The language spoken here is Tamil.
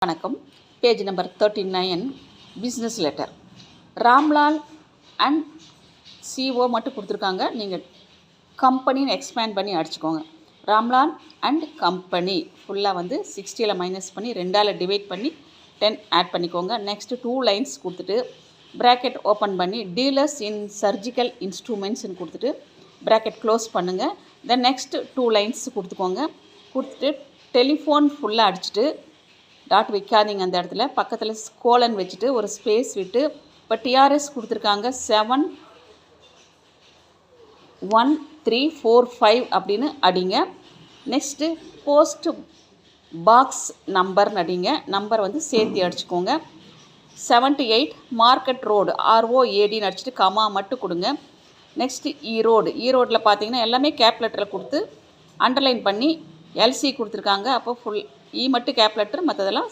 வணக்கம். Page number 39 business letter. Ramlal and CO மட்டும் கொடுத்துருக்காங்க. நீங்கள் கம்பெனின்னு எக்ஸ்பேண்ட் பண்ணி அடிச்சுக்கோங்க. ராம்லால் அண்ட் கம்பெனி ஃபுல்லாக வந்து 60ல் மைனஸ் பண்ணி 2ஆல் டிவைட் பண்ணி 10 ஆட் பண்ணிக்கோங்க. நெக்ஸ்ட்டு 2 லைன்ஸ் கொடுத்துட்டு ப்ராக்கெட் ஓப்பன் பண்ணி டீலர்ஸ் இன் சர்ஜிக்கல் இன்ஸ்ட்ருமெண்ட்ஸ்ன்னு கொடுத்துட்டு ப்ராக்கெட் க்ளோஸ் பண்ணுங்கள். தென் நெக்ஸ்ட்டு 2 லைன்ஸ் கொடுத்துக்கோங்க. கொடுத்துட்டு டெலிஃபோன் ஃபுல்லாக அடிச்சுட்டு டாட் வைக்காதீங்க. அந்த இடத்துல பக்கத்தில் கோலன் வச்சுட்டு ஒரு ஸ்பேஸ் விட்டு இப்போ டிஆர்எஸ் கொடுத்துருக்காங்க 71345 அப்படின்னு அடிங்க. நெக்ஸ்ட்டு போஸ்ட் பாக்ஸ் நம்பர்னு அடிங்க. நம்பர் வந்து சேர்த்து அடிச்சுக்கோங்க. 78 மார்க்கெட் ரோடு ROADன்னு அடிச்சுட்டு கமா மட்டும் கொடுங்க. நெக்ஸ்ட்டு ஈரோடில் பார்த்தீங்கன்னா எல்லாமே கேப் லெட்டரில் கொடுத்து அண்டர்லைன் பண்ணி எல்சி கொடுத்துருக்காங்க. அப்போ ஃபுல் மட்டும் கேப் லெட்டர், மற்றதெல்லாம்